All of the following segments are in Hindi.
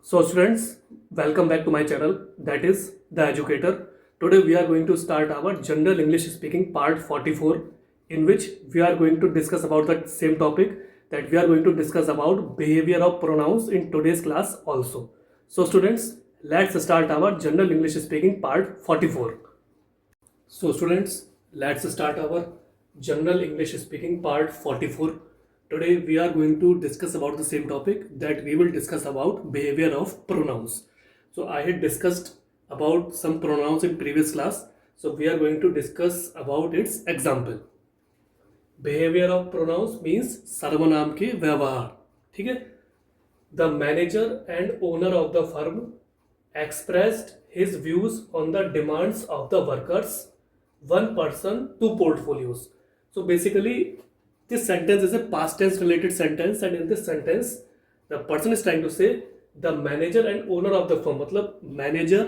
So students, welcome back to my channel, that is The Educator. Today we are going to start our General English Speaking Part 44, in which we are going to discuss about the same topic, that we are going to discuss about behavior of pronouns in today's class also. So students, let's start our General English Speaking Part 44. So students, let's start our General English Speaking Part 44. Today we are going to discuss about the same topic, that we will discuss about behavior of pronouns. So I had discussed about some pronouns in previous class. So we are going to discuss about its example. Behavior of pronouns means सर्वनाम के व्यवहार. ठीक है. The manager and owner of the firm expressed his views on the demands of the workers. One person, two portfolios. So basically, this sentence is a past tense related sentence, and in this sentence, the person is trying to say the manager and owner of the firm. मतलब manager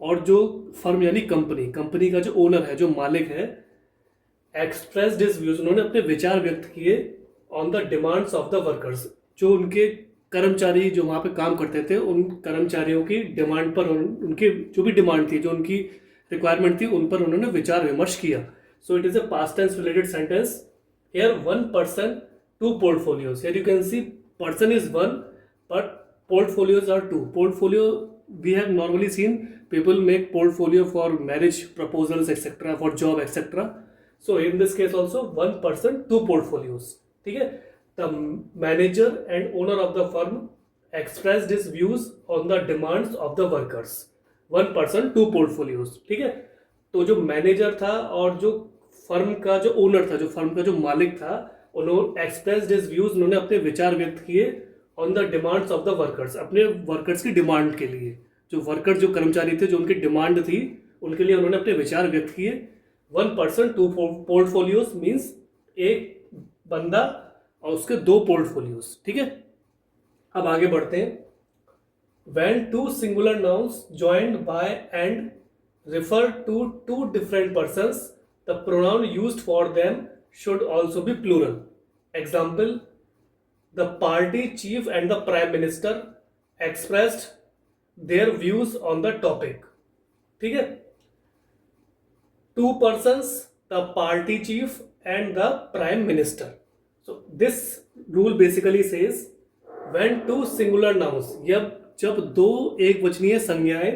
और जो firm यानी कंपनी का जो ओनर है, जो मालिक है, एक्सप्रेस दिस व्यूज, उन्होंने अपने विचार व्यक्त किए on the demands of the workers. जो उनके कर्मचारी जो वहाँ पे काम करते थे, उन कर्मचारियों की डिमांड पर, उनके जो भी डिमांड थी, जो उनकी रिक्वायरमेंट थी, उन पर उन्होंने विचार विमर्श किया. So it is a past tense related sentence. Here one person, two portfolios. Here you can see person is one but portfolios are two. Portfolio, we have normally seen people make portfolio for marriage proposals, etc., for job, etc. So in this case also, one person, two portfolios. ठीक है. The manager and owner of the firm expressed his views on the demands of the workers. One person, two portfolios. ठीक है. तो जो मैनेजर था और जो फर्म का जो ओनर था, जो फर्म का जो मालिक था, उन्होंने एक्सप्रेस्ड हिज व्यूज, उन्होंने अपने विचार व्यक्त किए on the demands of the workers, अपने वर्कर्स की डिमांड के लिए. जो वर्कर, जो कर्मचारी थे, जो उनकी डिमांड थी, उनके लिए उन्होंने अपने विचार व्यक्त किए. One person, two portfolios means एक बंदा और उसके दो पोर्टफोलियोज. ठीक है. अब आगे बढ़ते हैं. When two singular nouns joined by and refer to two different persons, the pronoun used for them should also be plural. Example, the party chief and the prime minister expressed their views on the topic. ठीक है. Two persons, the party chief and the prime minister. So this rule basically says when two singular nouns, जब दो एक वचनीय संज्ञाएं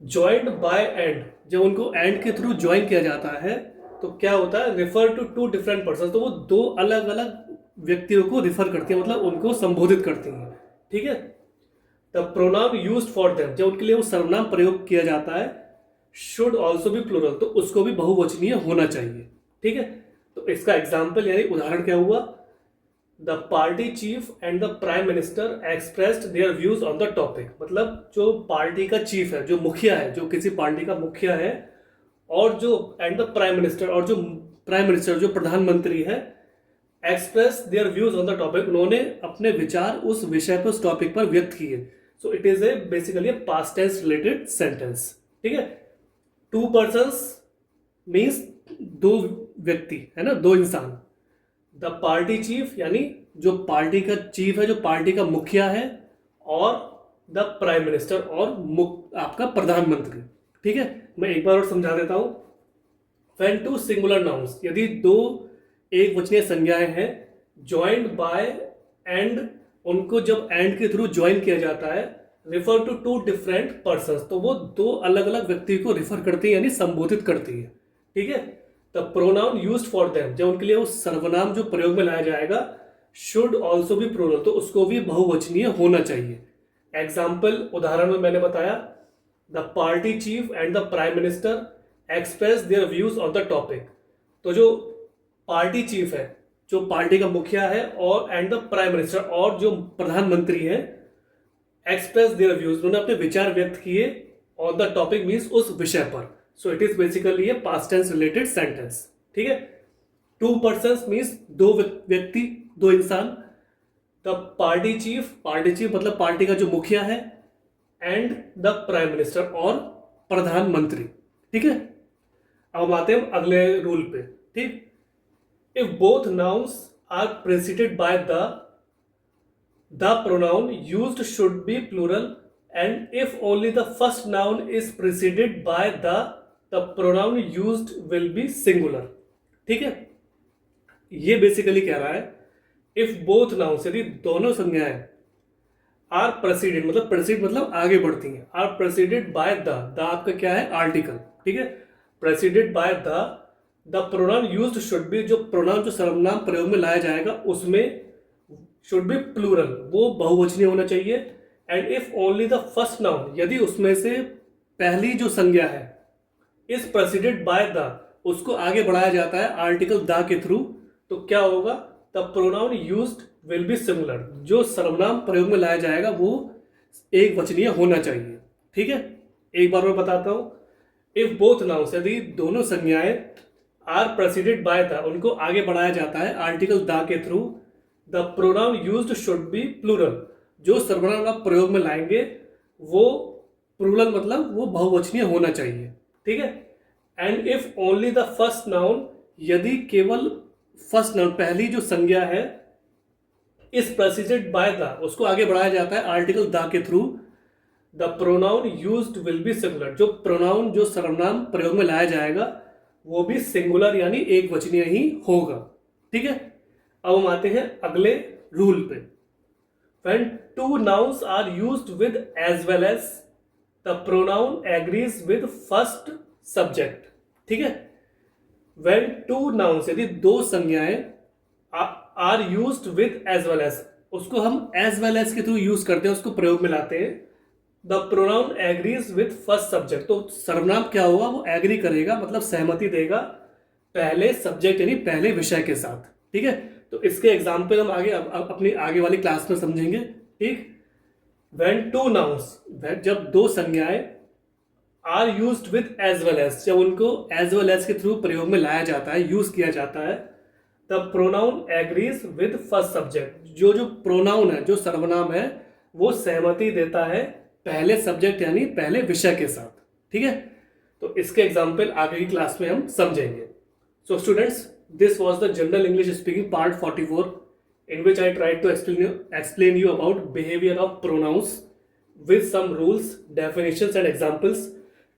ज्वाइंट बाय एंड, जब उनको एंड के थ्रू ज्वाइन किया जाता है, तो क्या होता है, refer to two different person. तो वो दो अलग अलग व्यक्तियों को रिफर करती है, मतलब उनको संबोधित करती हैं. ठीक है. The pronoun used for them, जब उनके लिए वो सर्वनाम प्रयोग किया जाता है, शुड ऑल्सो बी प्लूरल, तो उसको भी बहुवचनीय होना चाहिए. ठीक है. तो इसका एग्जाम्पल यानी उदाहरण क्या हुआ, the party cheap and the prime minister expressed their views on the topic. मतलब जो पार्टी का चीफ है, जो मुखिया है, जो किसी पार्टी का मुखिया है, और जो एंड द प्राइम मिनिस्टर, और जो प्राइम मिनिस्टर, जो प्रधानमंत्री है, express their views on the topic, उन्होंने अपने विचार उस विषय पर, उस टॉपिक पर व्यक्त किए. So it is a basically past tense related sentence. ठीक है. टू पर्सन्स मीन्स दो व्यक्ति है ना, दो इंसान. द पार्टी चीफ यानी जो पार्टी का चीफ है, जो पार्टी का मुखिया है, और द प्राइम मिनिस्टर, और आपका प्रधानमंत्री. ठीक है. मैं एक बार और समझा देता हूं. व्हेन टू सिंगुलर नाउन्स, यदि दो एक वचनीय संज्ञाएं हैं, ज्वाइंड बाय एंड, उनको जब एंड के थ्रू ज्वाइन किया जाता है, refer to two different persons, तो वो दो अलग अलग व्यक्ति को रिफर करती है, यानी संबोधित करती है. ठीक है. The pronoun used for them, जब उनके लिए वो सर्वनाम जो प्रयोग में लाया जाएगा, शुड ऑल्सो बी प्लूरल, तो उसको भी बहुवचनीय होना चाहिए. एग्जाम्पल, उदाहरण में मैंने बताया, the party cheap and the prime minister express their views on the topic. तो जो पार्टी चीफ है, जो पार्टी का मुखिया है, और एंड द प्राइम मिनिस्टर, और जो प्रधानमंत्री है, एक्सप्रेस देयर व्यूज, उन्होंने अपने विचार व्यक्त किए ऑन द टॉपिक मीन्स उस विषय पर. So it is basically a past tense related sentence. ठीक है. टू पर्सन्स मीन्स दो व्यक्ति, दो इंसान. द पार्टी चीफ मतलब पार्टी का जो मुखिया है, एंड द प्राइम मिनिस्टर, और प्रधानमंत्री. ठीक है. अब हम आते हैं अगले रूल पे. ठीक. If both nouns are preceded by the the pronoun used should be plural, and if only the first noun is preceded by the pronoun used will be singular. ठीक है, ये बेसिकली कह रहा है इफ बोथ नाउन्स, यदि दोनों संज्ञाएं आर प्रेसिडेड, मतलब प्रेसिड मतलब आगे बढ़ती हैं, आर प्रेसिडेड बाय द आपका क्या है आर्टिकल, ठीक है, preceded by the pronoun used should B, जो प्रोनाउन जो सर्वनाम प्रयोग में लाया जाएगा उसमें शुड बी प्लूरल, वो बहुवचनीय होना चाहिए। And if only the first noun, यदि उसमें से पहली जो संज्ञा है इज प्रेसिडेड बाय द, उसको आगे बढ़ाया जाता है आर्टिकल द के थ्रू, तो क्या होगा, the pronoun used will be similar, जो सर्वनाम प्रयोग में लाया जाएगा वो एक वचनीय होना चाहिए। ठीक है, एक बार मैं बताता हूं, इफ बोथ नाउन्स, यदि दोनों संज्ञाएं आर प्रेसिडेड बाय द, उनको आगे बढ़ाया जाता है आर्टिकल द के थ्रू, the pronoun used should be plural, जो सर्वनाम आप प्रयोग में लाएंगे वो प्लूरल मतलब वो बहुवचनीय होना चाहिए। ठीक है, and if only the first noun, यदि केवल फर्स्ट नाउन पहली जो संज्ञा है इस प्रेसिडेड बाय द, उसको आगे बढ़ाया जाता है आर्टिकल द के थ्रू, the pronoun used will be singular, जो प्रोनाउन जो सर्वनाम प्रयोग में लाया जाएगा वो भी सिंगुलर यानी एक वचनीय ही होगा। ठीक है, अब हम आते हैं अगले रूल पे। When two nouns are used with as well as, the pronoun agrees with first subject. ठीक है, when two nouns, यदि दो संज्ञाएं are used with as well as, उसको हम as well as के थ्रू यूज करते हैं, उसको प्रयोग में लाते हैं, the pronoun agrees with first subject, तो सर्वनाम क्या होगा, वो एग्री करेगा मतलब सहमति देगा पहले सब्जेक्ट यानी पहले विषय के साथ। ठीक है, तो इसके एग्जाम्पल हम आगे अपनी आगे वाली क्लास में समझेंगे। ठीक, व्हेन टू नाउन्स, जब दो संज्ञाएं are used with as well as, जब उनको एज वेल एज के थ्रू प्रयोग में लाया जाता है, यूज किया जाता है, the pronoun agrees with first subject, जो प्रोनाउन है, जो सर्वनाम है, वो सहमति देता है पहले सब्जेक्ट यानी पहले विषय के साथ। ठीक है, तो इसके एग्जाम्पल आगे की क्लास में हम समझेंगे। So students, this was the general English speaking part 44, in which I tried to explain you about behavior of pronouns with some rules, definitions and examples.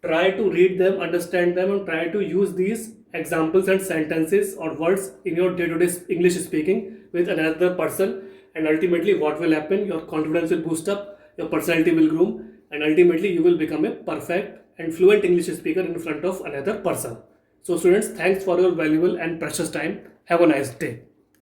Try to read them, understand them, and try to use these examples and sentences or words in your day-to-day English speaking with another person, and ultimately what will happen, your confidence will boost up, your personality will groom, and ultimately you will become a perfect and fluent English speaker in front of another person. So students, thanks for your valuable and precious time. Have a nice day.